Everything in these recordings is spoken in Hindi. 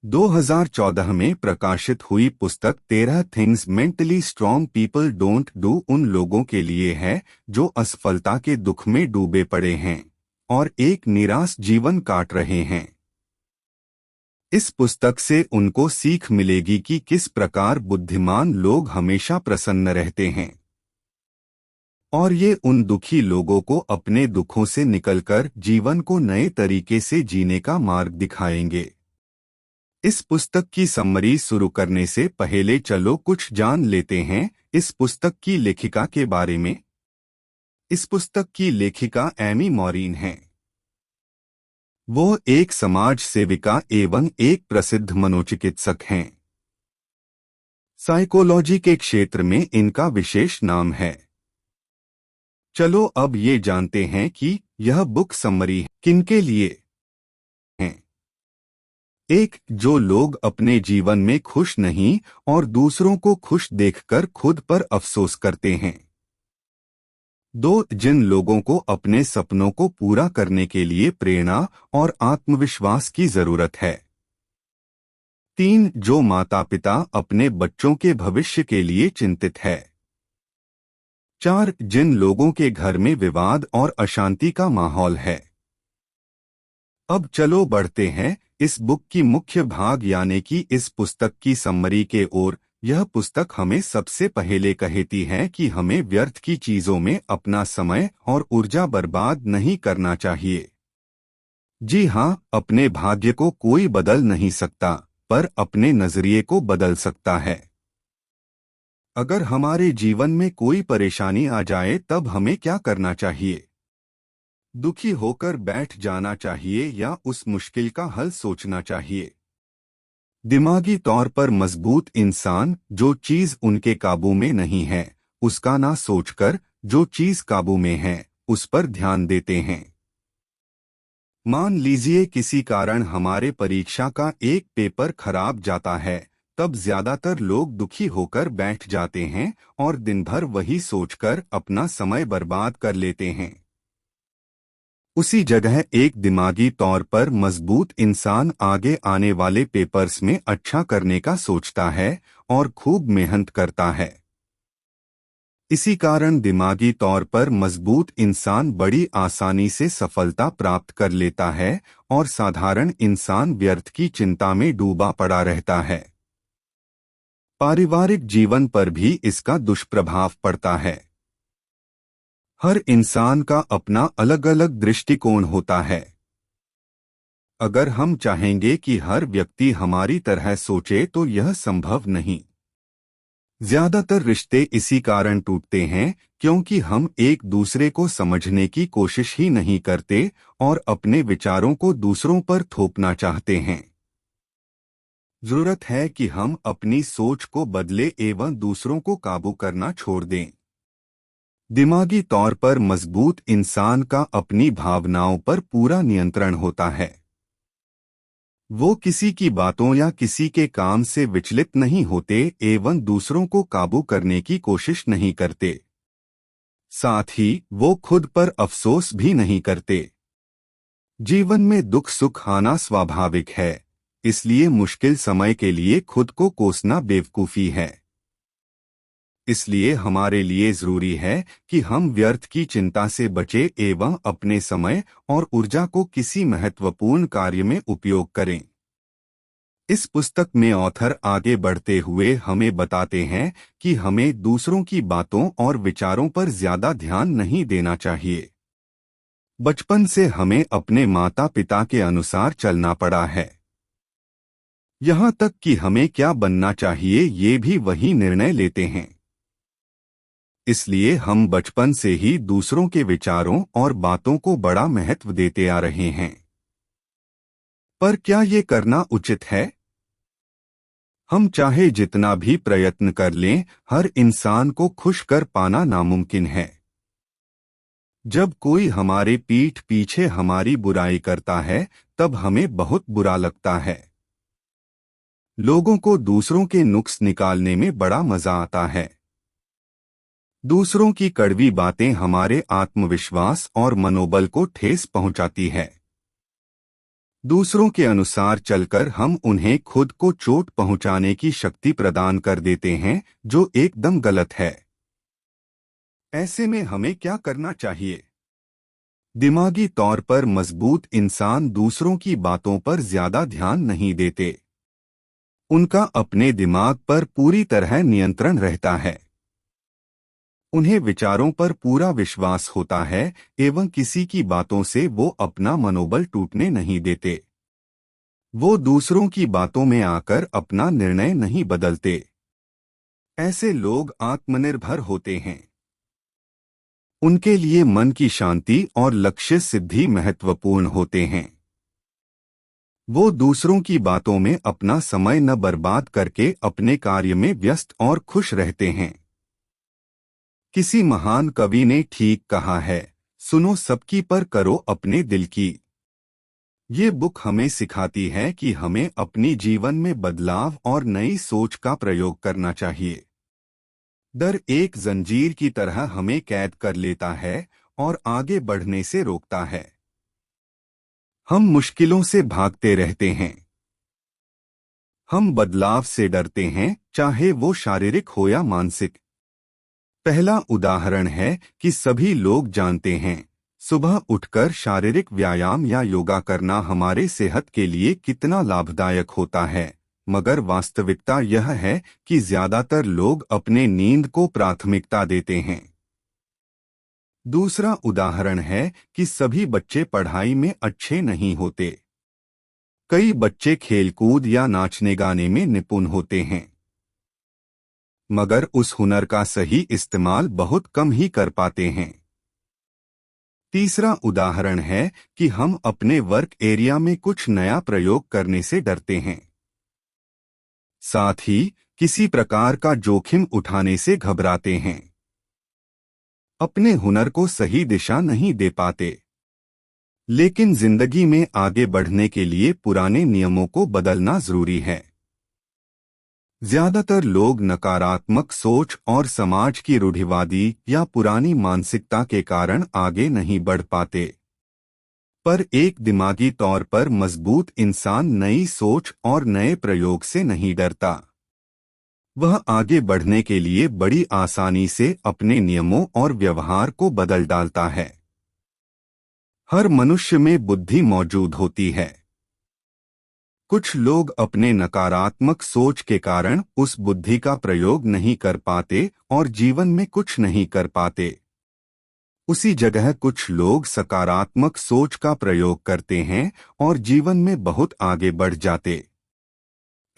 2014 में प्रकाशित हुई पुस्तक 13 things mentally strong people don't do उन लोगों के लिए है जो असफलता के दुख में डूबे पड़े हैं और एक निराश जीवन काट रहे हैं। इस पुस्तक से उनको सीख मिलेगी कि किस प्रकार बुद्धिमान लोग हमेशा प्रसन्न रहते हैं और ये उन दुखी लोगों को अपने दुखों से निकलकर जीवन को नए तरीके से जीने का मार्ग दिखाएंगे। इस पुस्तक की समरी शुरू करने से पहले चलो कुछ जान लेते हैं इस पुस्तक की लेखिका के बारे में। इस पुस्तक की लेखिका एमी मॉरीन हैं। वो एक समाज सेविका एवं एक प्रसिद्ध मनोचिकित्सक हैं। साइकोलॉजी के क्षेत्र में इनका विशेष नाम है। चलो अब ये जानते हैं कि यह बुक समरी किनके लिए है। एक, जो लोग अपने जीवन में खुश नहीं और दूसरों को खुश देखकर खुद पर अफसोस करते हैं। 2, जिन लोगों को अपने सपनों को पूरा करने के लिए प्रेरणा और आत्मविश्वास की जरूरत है। 3, जो माता पिता अपने बच्चों के भविष्य के लिए चिंतित है। 4, जिन लोगों के घर में विवाद और अशांति का माहौल है। अब चलो बढ़ते हैं इस बुक की मुख्य भाग यानी कि इस पुस्तक की समरी के ओर। यह पुस्तक हमें सबसे पहले कहती है कि हमें व्यर्थ की चीजों में अपना समय और ऊर्जा बर्बाद नहीं करना चाहिए। जी हाँ, अपने भाग्य को कोई बदल नहीं सकता, पर अपने नजरिए को बदल सकता है। अगर हमारे जीवन में कोई परेशानी आ जाए तब हमें क्या करना चाहिए? दुखी होकर बैठ जाना चाहिए या उस मुश्किल का हल सोचना चाहिए? दिमागी तौर पर मजबूत इंसान जो चीज उनके काबू में नहीं है उसका ना सोचकर जो चीज काबू में है उस पर ध्यान देते हैं। मान लीजिए किसी कारण हमारे परीक्षा का एक पेपर खराब जाता है, तब ज्यादातर लोग दुखी होकर बैठ जाते हैं और दिन भर वही सोचकर अपना समय बर्बाद कर लेते हैं। उसी जगह एक दिमागी तौर पर मजबूत इंसान आगे आने वाले पेपर्स में अच्छा करने का सोचता है और खूब मेहनत करता है। इसी कारण दिमागी तौर पर मजबूत इंसान बड़ी आसानी से सफलता प्राप्त कर लेता है और साधारण इंसान व्यर्थ की चिंता में डूबा पड़ा रहता है। पारिवारिक जीवन पर भी इसका दुष्प्रभाव पड़ता है। हर इंसान का अपना अलग अलग दृष्टिकोण होता है। अगर हम चाहेंगे कि हर व्यक्ति हमारी तरह सोचे तो यह संभव नहीं। ज्यादातर रिश्ते इसी कारण टूटते हैं क्योंकि हम एक दूसरे को समझने की कोशिश ही नहीं करते और अपने विचारों को दूसरों पर थोपना चाहते हैं। जरूरत है कि हम अपनी सोच को बदले एवं दूसरों को काबू करना छोड़ दें। दिमागी तौर पर मजबूत इंसान का अपनी भावनाओं पर पूरा नियंत्रण होता है। वो किसी की बातों या किसी के काम से विचलित नहीं होते एवं दूसरों को काबू करने की कोशिश नहीं करते। साथ ही वो खुद पर अफसोस भी नहीं करते। जीवन में दुख सुख आना स्वाभाविक है, इसलिए मुश्किल समय के लिए खुद को कोसना बेवकूफी है। इसलिए हमारे लिए जरूरी है कि हम व्यर्थ की चिंता से बचें एवं अपने समय और ऊर्जा को किसी महत्वपूर्ण कार्य में उपयोग करें। इस पुस्तक में ऑथर आगे बढ़ते हुए हमें बताते हैं कि हमें दूसरों की बातों और विचारों पर ज्यादा ध्यान नहीं देना चाहिए। बचपन से हमें अपने माता पिता के अनुसार चलना पड़ा है। यहाँ तक कि हमें क्या बनना चाहिए ये भी वही निर्णय लेते हैं। इसलिए हम बचपन से ही दूसरों के विचारों और बातों को बड़ा महत्व देते आ रहे हैं। पर क्या ये करना उचित है? हम चाहे जितना भी प्रयत्न कर लें, हर इंसान को खुश कर पाना नामुमकिन है। जब कोई हमारे पीठ पीछे हमारी बुराई करता है, तब हमें बहुत बुरा लगता है। लोगों को दूसरों के नुक्स निकालने में बड़ा मजा आता है। दूसरों की कड़वी बातें हमारे आत्मविश्वास और मनोबल को ठेस पहुंचाती है। दूसरों के अनुसार चलकर हम उन्हें खुद को चोट पहुंचाने की शक्ति प्रदान कर देते हैं, जो एकदम गलत है। ऐसे में हमें क्या करना चाहिए? दिमागी तौर पर मजबूत इंसान दूसरों की बातों पर ज्यादा ध्यान नहीं देते। उनका अपने दिमाग पर पूरी तरह नियंत्रण रहता है। उन्हें विचारों पर पूरा विश्वास होता है एवं किसी की बातों से वो अपना मनोबल टूटने नहीं देते। वो दूसरों की बातों में आकर अपना निर्णय नहीं बदलते। ऐसे लोग आत्मनिर्भर होते हैं। उनके लिए मन की शांति और लक्ष्य सिद्धि महत्वपूर्ण होते हैं। वो दूसरों की बातों में अपना समय न बर्बाद करके अपने कार्य में व्यस्त और खुश रहते हैं। किसी महान कवि ने ठीक कहा है, सुनो सबकी पर करो अपने दिल की। ये बुक हमें सिखाती है कि हमें अपनी जीवन में बदलाव और नई सोच का प्रयोग करना चाहिए। डर एक जंजीर की तरह हमें कैद कर लेता है और आगे बढ़ने से रोकता है। हम मुश्किलों से भागते रहते हैं। हम बदलाव से डरते हैं, चाहे वो शारीरिक हो या मानसिक। पहला उदाहरण है कि सभी लोग जानते हैं, सुबह उठकर शारीरिक व्यायाम या योगा करना हमारे सेहत के लिए कितना लाभदायक होता है, मगर वास्तविकता यह है कि ज्यादातर लोग अपने नींद को प्राथमिकता देते हैं। दूसरा उदाहरण है कि सभी बच्चे पढ़ाई में अच्छे नहीं होते। कई बच्चे खेलकूद या नाचने गाने में निपुण होते हैं, मगर उस हुनर का सही इस्तेमाल बहुत कम ही कर पाते हैं। तीसरा उदाहरण है कि हम अपने वर्क एरिया में कुछ नया प्रयोग करने से डरते हैं। साथ ही किसी प्रकार का जोखिम उठाने से घबराते हैं। अपने हुनर को सही दिशा नहीं दे पाते। लेकिन जिंदगी में आगे बढ़ने के लिए पुराने नियमों को बदलना जरूरी है। ज्यादातर लोग नकारात्मक सोच और समाज की रूढ़िवादी या पुरानी मानसिकता के कारण आगे नहीं बढ़ पाते। पर एक दिमागी तौर पर मजबूत इंसान नई सोच और नए प्रयोग से नहीं डरता। वह आगे बढ़ने के लिए बड़ी आसानी से अपने नियमों और व्यवहार को बदल डालता है। हर मनुष्य में बुद्धि मौजूद होती है। कुछ लोग अपने नकारात्मक सोच के कारण उस बुद्धि का प्रयोग नहीं कर पाते और जीवन में कुछ नहीं कर पाते। उसी जगह कुछ लोग सकारात्मक सोच का प्रयोग करते हैं और जीवन में बहुत आगे बढ़ जाते।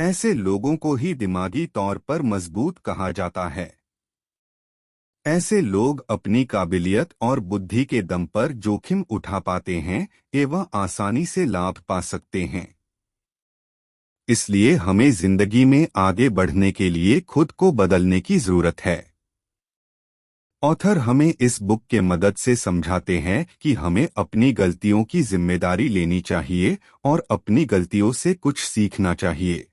ऐसे लोगों को ही दिमागी तौर पर मजबूत कहा जाता है। ऐसे लोग अपनी काबिलियत और बुद्धि के दम पर जोखिम उठा पाते हैं एवं आसानी से लाभ पा सकते हैं। इसलिए हमें जिंदगी में आगे बढ़ने के लिए खुद को बदलने की जरूरत है। ऑथर हमें इस बुक के मदद से समझाते हैं कि हमें अपनी गलतियों की जिम्मेदारी लेनी चाहिए और अपनी गलतियों से कुछ सीखना चाहिए।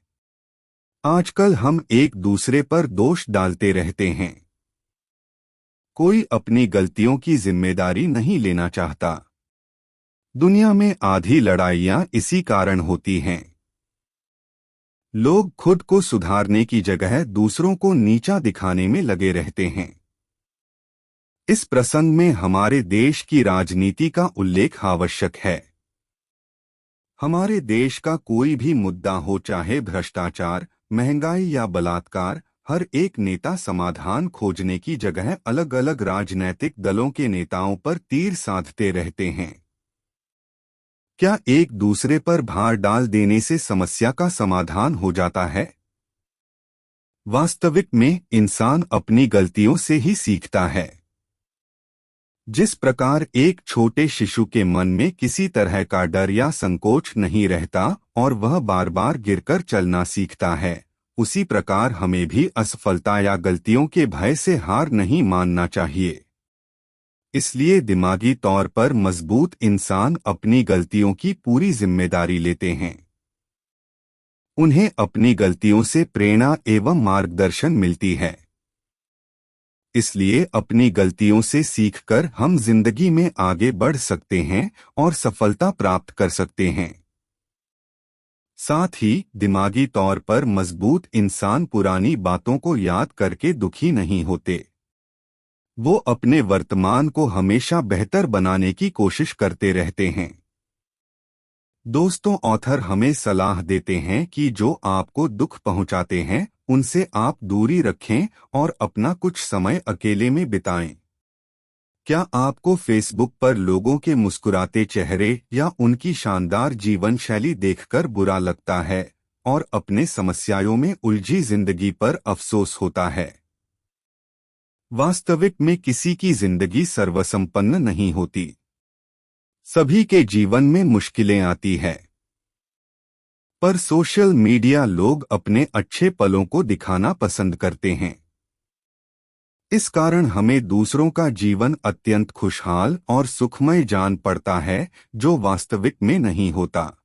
आजकल हम एक दूसरे पर दोष डालते रहते हैं। कोई अपनी गलतियों की जिम्मेदारी नहीं लेना चाहता। दुनिया में आधी लड़ाइयां इसी कारण होती हैं। लोग खुद को सुधारने की जगह दूसरों को नीचा दिखाने में लगे रहते हैं। इस प्रसंग में हमारे देश की राजनीति का उल्लेख आवश्यक है। हमारे देश का कोई भी मुद्दा हो, चाहे भ्रष्टाचार, महंगाई या बलात्कार, हर एक नेता समाधान खोजने की जगह अलग अलग राजनैतिक दलों के नेताओं पर तीर साधते रहते हैं। क्या एक दूसरे पर भार डाल देने से समस्या का समाधान हो जाता है? वास्तविक में इंसान अपनी गलतियों से ही सीखता है। जिस प्रकार एक छोटे शिशु के मन में किसी तरह का डर या संकोच नहीं रहता और वह बार बार गिरकर चलना सीखता है, उसी प्रकार हमें भी असफलता या गलतियों के भय से हार नहीं मानना चाहिए। इसलिए दिमागी तौर पर मजबूत इंसान अपनी गलतियों की पूरी जिम्मेदारी लेते हैं। उन्हें अपनी गलतियों से प्रेरणा एवं मार्गदर्शन मिलती है। इसलिए अपनी गलतियों से सीखकर हम जिंदगी में आगे बढ़ सकते हैं और सफलता प्राप्त कर सकते हैं। साथ ही दिमागी तौर पर मजबूत इंसान पुरानी बातों को याद करके दुखी नहीं होते। वो अपने वर्तमान को हमेशा बेहतर बनाने की कोशिश करते रहते हैं। दोस्तों, ऑथर हमें सलाह देते हैं कि जो आपको दुख पहुंचाते हैं उनसे आप दूरी रखें और अपना कुछ समय अकेले में बिताएं। क्या आपको फेसबुक पर लोगों के मुस्कुराते चेहरे या उनकी शानदार जीवन शैली देखकर बुरा लगता है और अपने समस्याओं में उलझी जिंदगी पर अफसोस होता है? वास्तविक में किसी की जिंदगी सर्वसंपन्न नहीं होती। सभी के जीवन में मुश्किलें आती है। पर सोशल मीडिया लोग अपने अच्छे पलों को दिखाना पसंद करते हैं। इस कारण हमें दूसरों का जीवन अत्यंत खुशहाल और सुखमय जान पड़ता है, जो वास्तविक में नहीं होता।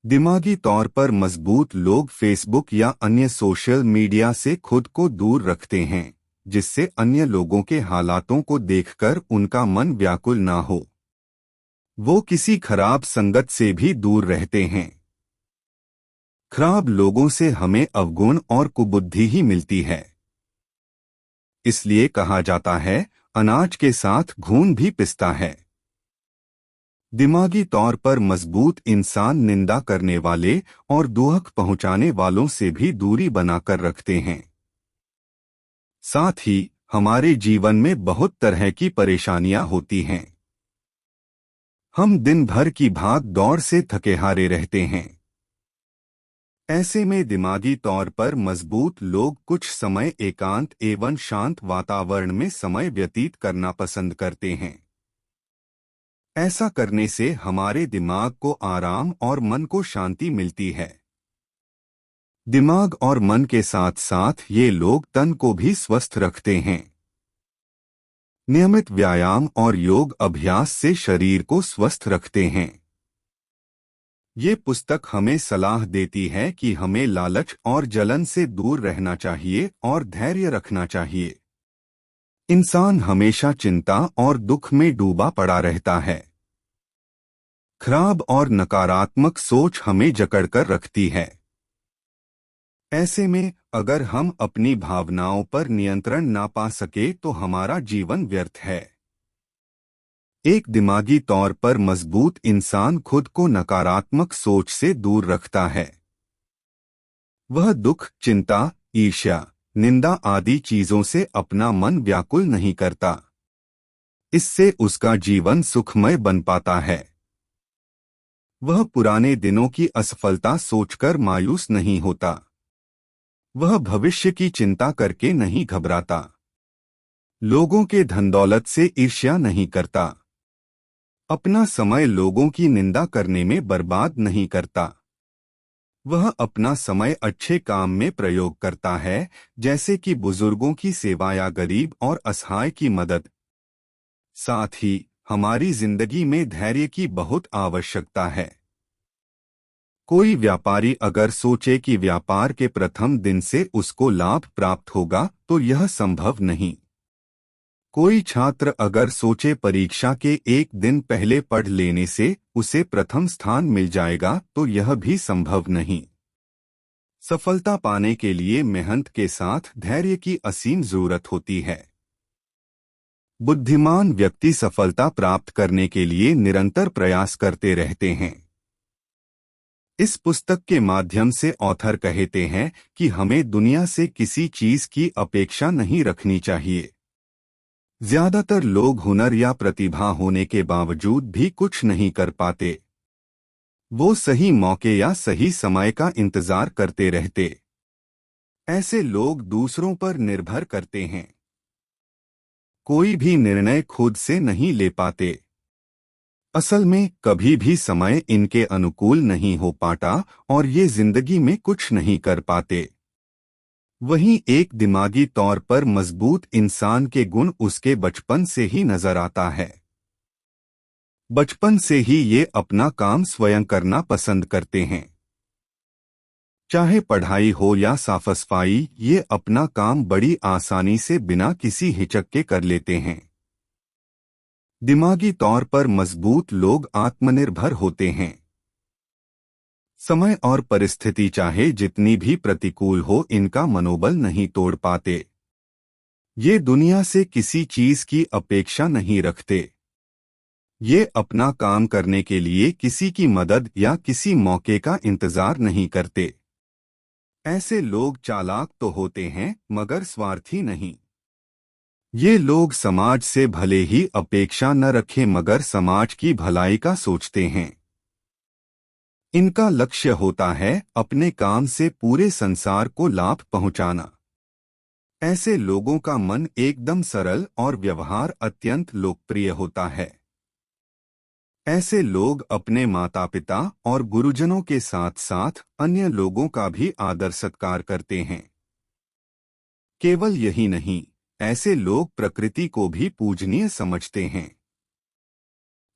दिमागी तौर पर मजबूत लोग फेसबुक या अन्य सोशल मीडिया से खुद को दूर रखते हैं, जिससे अन्य लोगों के हालातों को देखकर उनका मन व्याकुल ना हो। वो किसी खराब संगत से भी दूर रहते हैं। खराब लोगों से हमें अवगुण और कुबुद्धि ही मिलती है। इसलिए कहा जाता है, अनाज के साथ घून भी पिसता है। दिमागी तौर पर मजबूत इंसान निंदा करने वाले और दुख पहुंचाने वालों से भी दूरी बनाकर रखते हैं। साथ ही हमारे जीवन में बहुत तरह की परेशानियां होती हैं। हम दिन भर की भाग दौड़ से थके हारे रहते हैं। ऐसे में दिमागी तौर पर मजबूत लोग कुछ समय एकांत एवं शांत वातावरण में समय व्यतीत करना पसंद करते हैं। ऐसा करने से हमारे दिमाग को आराम और मन को शांति मिलती है। दिमाग और मन के साथ साथ ये लोग तन को भी स्वस्थ रखते हैं। नियमित व्यायाम और योग अभ्यास से शरीर को स्वस्थ रखते हैं। ये पुस्तक हमें सलाह देती है कि हमें लालच और जलन से दूर रहना चाहिए और धैर्य रखना चाहिए। इंसान हमेशा चिंता और दुख में डूबा पड़ा रहता है। खराब और नकारात्मक सोच हमें जकड़कर रखती है। ऐसे में अगर हम अपनी भावनाओं पर नियंत्रण ना पा सके तो हमारा जीवन व्यर्थ है। एक दिमागी तौर पर मजबूत इंसान खुद को नकारात्मक सोच से दूर रखता है। वह दुख, चिंता, ईर्ष्या, निंदा आदि चीजों से अपना मन व्याकुल नहीं करता। इससे उसका जीवन सुखमय बन पाता है। वह पुराने दिनों की असफलता सोचकर मायूस नहीं होता। वह भविष्य की चिंता करके नहीं घबराता। लोगों के धन दौलत से ईर्ष्या नहीं करता। अपना समय लोगों की निंदा करने में बर्बाद नहीं करता। वह अपना समय अच्छे काम में प्रयोग करता है, जैसे कि बुजुर्गों की सेवा या गरीब और असहाय की मदद। साथ ही हमारी जिंदगी में धैर्य की बहुत आवश्यकता है। कोई व्यापारी अगर सोचे कि व्यापार के प्रथम दिन से उसको लाभ प्राप्त होगा तो यह संभव नहीं। कोई छात्र अगर सोचे परीक्षा के एक दिन पहले पढ़ लेने से उसे प्रथम स्थान मिल जाएगा तो यह भी संभव नहीं। सफलता पाने के लिए मेहनत के साथ धैर्य की असीम जरूरत होती है। बुद्धिमान व्यक्ति सफलता प्राप्त करने के लिए निरंतर प्रयास करते रहते हैं। इस पुस्तक के माध्यम से ऑथर कहते हैं कि हमें दुनिया से किसी चीज की अपेक्षा नहीं रखनी चाहिए। ज्यादातर लोग हुनर या प्रतिभा होने के बावजूद भी कुछ नहीं कर पाते। वो सही मौके या सही समय का इंतजार करते रहते। ऐसे लोग दूसरों पर निर्भर करते हैं। कोई भी निर्णय खुद से नहीं ले पाते। असल में कभी भी समय इनके अनुकूल नहीं हो पाता और ये जिंदगी में कुछ नहीं कर पाते। वहीं एक दिमागी तौर पर मजबूत इंसान के गुण उसके बचपन से ही नजर आता है। बचपन से ही ये अपना काम स्वयं करना पसंद करते हैं। चाहे पढ़ाई हो या साफ सफाई, ये अपना काम बड़ी आसानी से बिना किसी हिचक के कर लेते हैं। दिमागी तौर पर मजबूत लोग आत्मनिर्भर होते हैं। समय और परिस्थिति चाहे जितनी भी प्रतिकूल हो, इनका मनोबल नहीं तोड़ पाते। ये दुनिया से किसी चीज की अपेक्षा नहीं रखते। ये अपना काम करने के लिए किसी की मदद या किसी मौके का इंतजार नहीं करते। ऐसे लोग चालाक तो होते हैं मगर स्वार्थी नहीं। ये लोग समाज से भले ही अपेक्षा न रखें मगर समाज की भलाई का सोचते हैं। इनका लक्ष्य होता है अपने काम से पूरे संसार को लाभ पहुंचाना। ऐसे लोगों का मन एकदम सरल और व्यवहार अत्यंत लोकप्रिय होता है। ऐसे लोग अपने माता पिता और गुरुजनों के साथ साथ अन्य लोगों का भी आदर सत्कार करते हैं। केवल यही नहीं, ऐसे लोग प्रकृति को भी पूजनीय समझते हैं।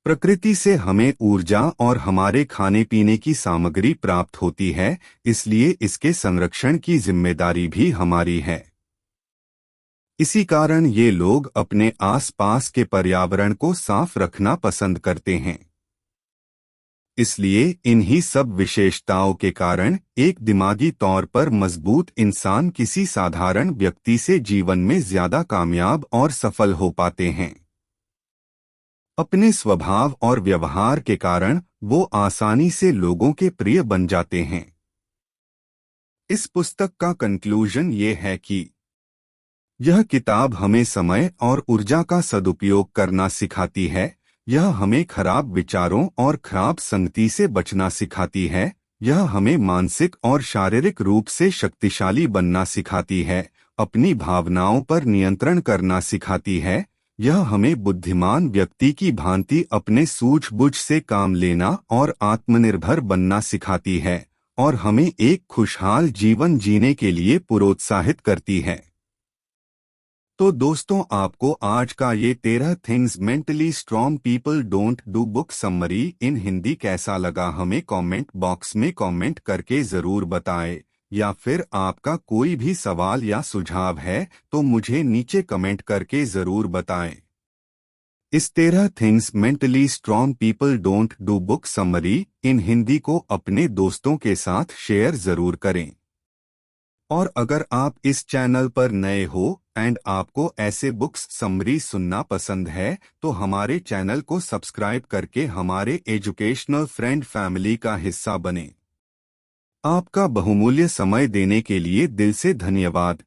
प्रकृति से हमें ऊर्जा और हमारे खाने पीने की सामग्री प्राप्त होती है, इसलिए इसके संरक्षण की जिम्मेदारी भी हमारी है। इसी कारण ये लोग अपने आसपास के पर्यावरण को साफ रखना पसंद करते हैं। इसलिए इन्हीं सब विशेषताओं के कारण एक दिमागी तौर पर मजबूत इंसान किसी साधारण व्यक्ति से जीवन में ज्यादा कामयाब और सफल हो पाते हैं। अपने स्वभाव और व्यवहार के कारण वो आसानी से लोगों के प्रिय बन जाते हैं। इस पुस्तक का कंक्लूजन ये है कि यह किताब हमें समय और ऊर्जा का सदुपयोग करना सिखाती है। यह हमें खराब विचारों और खराब संगति से बचना सिखाती है। यह हमें मानसिक और शारीरिक रूप से शक्तिशाली बनना सिखाती है। अपनी भावनाओं पर नियंत्रण करना सिखाती है। यह हमें बुद्धिमान व्यक्ति की भांति अपने सूझबूझ से काम लेना और आत्मनिर्भर बनना सिखाती है और हमें एक खुशहाल जीवन जीने के लिए प्रोत्साहित करती है। तो दोस्तों, आपको आज का ये 13 things mentally strong people don't do book summary इन हिंदी कैसा लगा, हमें कमेंट बॉक्स में कमेंट करके ज़रूर बताएं। या फिर आपका कोई भी सवाल या सुझाव है तो मुझे नीचे कमेंट करके ज़रूर बताएं। इस 13 things mentally strong people don't do book summary इन हिंदी को अपने दोस्तों के साथ शेयर ज़रूर करें। और अगर आप इस चैनल पर नए हो एंड आपको ऐसे बुक्स समरी सुनना पसंद है तो हमारे चैनल को सब्सक्राइब करके हमारे एजुकेशनल फ्रेंड फैमिली का हिस्सा बने। आपका बहुमूल्य समय देने के लिए दिल से धन्यवाद।